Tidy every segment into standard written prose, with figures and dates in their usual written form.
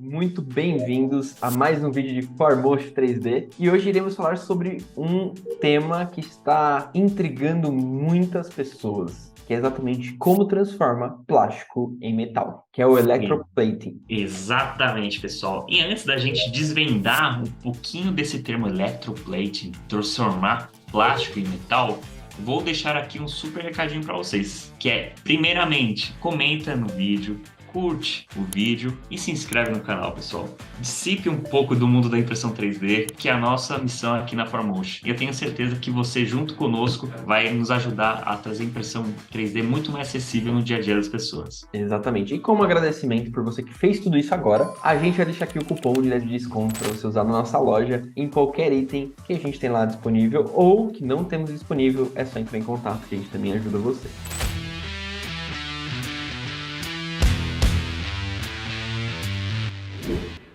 muito bem-vindos a mais um vídeo de Formosh 3D e hoje iremos falar sobre um tema que está intrigando muitas pessoas, que é exatamente como transforma plástico em metal, que é o electroplating. Exatamente, pessoal. E antes da gente desvendar um pouquinho desse termo electroplating, transformar plástico em metal, vou deixar aqui um super recadinho para vocês, que é, primeiramente, comenta no vídeo, curte o vídeo e se inscreve no canal, pessoal. Dissipe um pouco do mundo da impressão 3D, que é a nossa missão aqui na Formosh. E eu tenho certeza que você, junto conosco, vai nos ajudar a trazer impressão 3D muito mais acessível no dia a dia das pessoas. Exatamente. E como agradecimento por você que fez tudo isso agora, a gente vai deixar aqui o cupom de desconto para você usar na nossa loja em qualquer item que a gente tem lá disponível ou que não temos disponível, é só entrar em contato que a gente também ajuda você.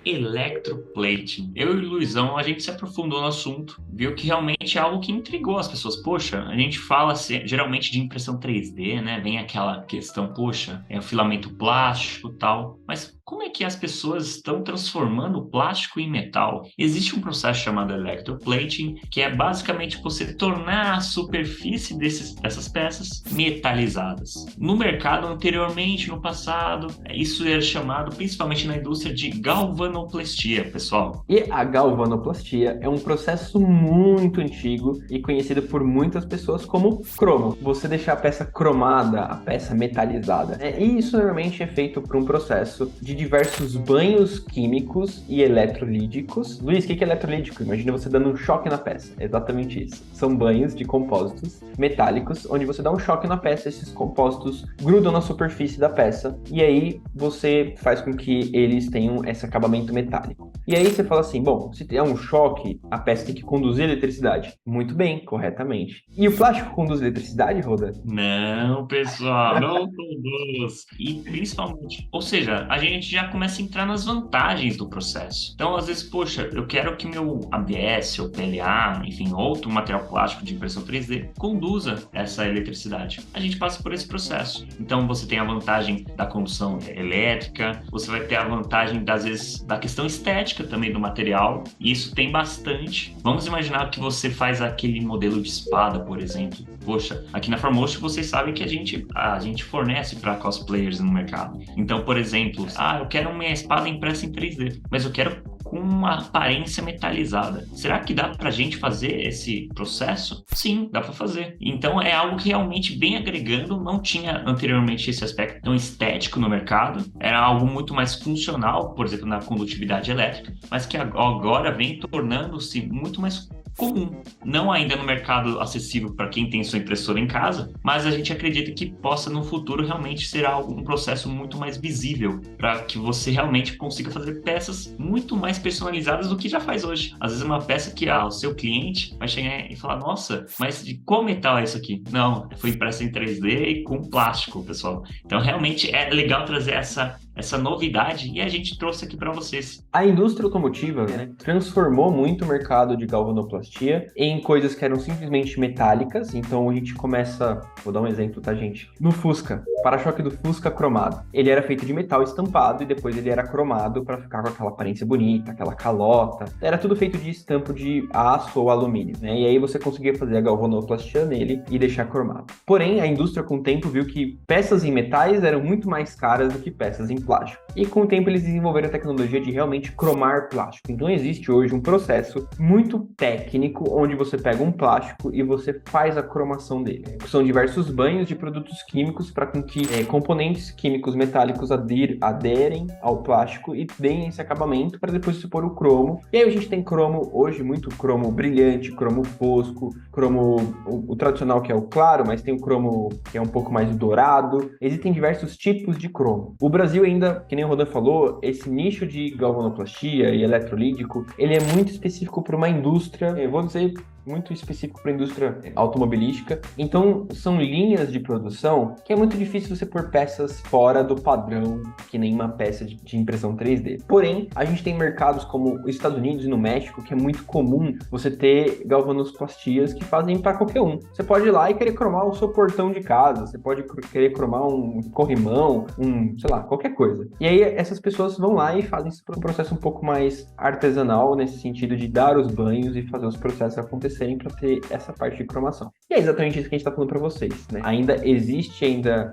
Electroplating. Eu e o Luizão, a gente se aprofundou no assunto, viu que realmente é algo que intrigou as pessoas. Poxa, a gente fala geralmente de impressão 3D, né? Vem aquela questão, poxa, é o filamento plástico e tal. Mas como é que as pessoas estão transformando o plástico em metal? Existe um processo chamado electroplating, que é basicamente você tornar a superfície dessas peças metalizadas. No mercado, anteriormente, no passado, isso era chamado, principalmente na indústria, de galvanoplastia, pessoal. E a galvanoplastia é um processo muito antigo e conhecido por muitas pessoas como cromo. Você deixar a peça cromada, a peça metalizada. E isso normalmente é feito por um processo de diversos banhos químicos e eletrolíticos. Luiz, o que é eletrolítico? Imagina você dando um choque na peça. É exatamente isso. São banhos de compósitos metálicos, onde você dá um choque na peça, esses compósitos grudam na superfície da peça, e aí você faz com que eles tenham esse acabamento metálico. E aí você fala assim, bom, se tem um choque, a peça tem que conduzir eletricidade. Muito bem, corretamente. E o plástico conduz eletricidade, Roda? Não, pessoal, não conduz. E principalmente, ou seja, a gente já começa a entrar nas vantagens do processo. Então, às vezes, poxa, eu quero que meu ABS ou PLA, enfim, outro material plástico de impressão 3D, conduza essa eletricidade. A gente passa por esse processo. Então, você tem a vantagem da condução elétrica, você vai ter a vantagem, às vezes, da questão estética também do material, e isso tem bastante. Vamos imaginar que você faz aquele modelo de espada, por exemplo. Poxa, aqui na Formosh vocês sabem que a gente fornece para cosplayers no mercado. Então, por exemplo, eu quero minha espada impressa em 3D, mas eu quero com uma aparência metalizada. Será que dá pra gente fazer esse processo? Sim, dá pra fazer. Então é algo que realmente vem agregando, não tinha anteriormente esse aspecto tão estético no mercado, era algo muito mais funcional, por exemplo, na condutividade elétrica, mas que agora vem tornando-se muito mais comum. Não ainda no mercado acessível para quem tem sua impressora em casa, mas a gente acredita que possa no futuro realmente ser um processo muito mais visível para que você realmente consiga fazer peças muito mais personalizadas do que já faz hoje. Às vezes uma peça que o seu cliente vai chegar e falar, nossa, mas de qual metal é isso aqui? Não, foi impressa em 3D e com plástico, pessoal. Então realmente é legal trazer essa novidade e a gente trouxe aqui para vocês. A indústria automotiva, né, transformou muito o mercado de galvanoplastia em coisas que eram simplesmente metálicas. Então a gente começa, vou dar um exemplo, tá, gente? No Fusca, para-choque do Fusca cromado. Ele era feito de metal estampado e depois ele era cromado para ficar com aquela aparência bonita, aquela calota. Era tudo feito de estampo de aço ou alumínio, né? E aí você conseguia fazer a galvanoplastia nele e deixar cromado. Porém, a indústria com o tempo viu que peças em metais eram muito mais caras do que peças em plástico. E com o tempo eles desenvolveram a tecnologia de realmente cromar plástico. Então existe hoje um processo muito técnico onde você pega um plástico e você faz a cromação dele. São diversos banhos de produtos químicos para com que componentes químicos metálicos aderem ao plástico e deem esse acabamento para depois se pôr o cromo. E aí a gente tem cromo hoje, muito cromo brilhante, cromo fosco, cromo o tradicional que é o claro, mas tem o cromo que é um pouco mais dourado. Existem diversos tipos de cromo. O Brasil ainda, que nem o Rodan falou, esse nicho de galvanoplastia e eletrolítico, ele é muito específico para uma indústria, eu vou dizer muito específico para a indústria automobilística. Então, são linhas de produção que é muito difícil você pôr peças fora do padrão, que nem uma peça de impressão 3D. Porém, a gente tem mercados como os Estados Unidos e no México, que é muito comum você ter galvanoplastias que fazem para qualquer um. Você pode ir lá e querer cromar o seu portão de casa, você pode querer cromar um corrimão, sei lá, qualquer coisa. E aí, essas pessoas vão lá e fazem esse processo um pouco mais artesanal, nesse sentido de dar os banhos e fazer os processos acontecerem para ter essa parte de cromação. E é exatamente isso que a gente está falando para vocês, né? Existe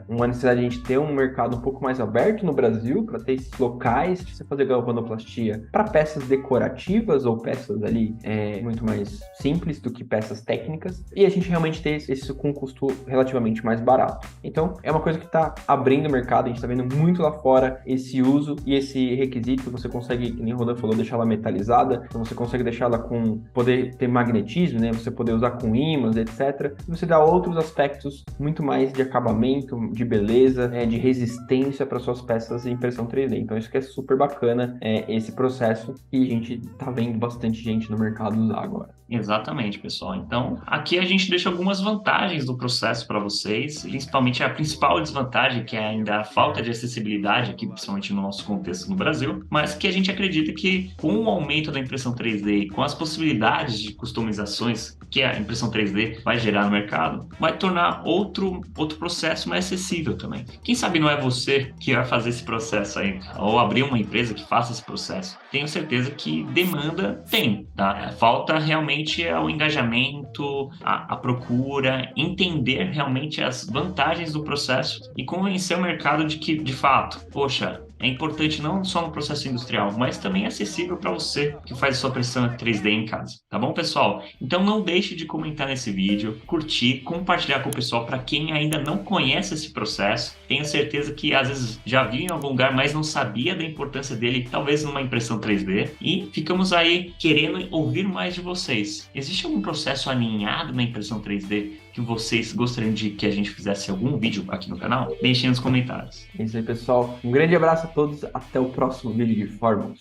uma necessidade de a gente ter um mercado um pouco mais aberto no Brasil, para ter esses locais de você fazer galvanoplastia para peças decorativas ou peças ali muito mais simples do que peças técnicas, e a gente realmente ter isso com um custo relativamente mais barato. Então, é uma coisa que está abrindo o mercado, a gente está vendo muito lá fora esse uso e esse requisito. Você consegue, como o Rodan falou, deixar ela metalizada, então você consegue deixar ela com poder ter magnetismo, né? Você poder usar com ímãs, etc. E você dá outros aspectos muito mais de acabamento, de beleza, de resistência para suas peças em impressão 3D. Então, isso que é super bacana, esse processo, e a gente tá vendo bastante gente no mercado usar agora. Exatamente, pessoal. Então, aqui a gente deixa algumas vantagens do processo para vocês, principalmente a principal desvantagem, que é ainda a falta de acessibilidade aqui, principalmente no nosso contexto no Brasil, mas que a gente acredita que com o aumento da impressão 3D e com as possibilidades de customizações que a impressão 3D vai gerar no mercado, vai tornar outro processo mais acessível também. Quem sabe não é você que vai fazer esse processo aí, ou abrir uma empresa que faça esse processo. Tenho certeza que demanda tem, tá? Falta realmente o engajamento, a procura, entender realmente as vantagens do processo e convencer o mercado de que, de fato, poxa, é importante não só no processo industrial, mas também acessível para você que faz a sua impressão 3D em casa. Tá bom, pessoal? Então não deixe de comentar nesse vídeo, curtir, compartilhar com o pessoal para quem ainda não conhece esse processo. Tenho certeza que às vezes já viu em algum lugar, mas não sabia da importância dele, talvez numa impressão 3D. E ficamos aí querendo ouvir mais de vocês. Existe algum processo alinhado na impressão 3D que vocês gostariam de que a gente fizesse algum vídeo aqui no canal? Deixem nos comentários. É isso aí, pessoal. Um grande abraço a todos. Até o próximo vídeo de Fórmulas.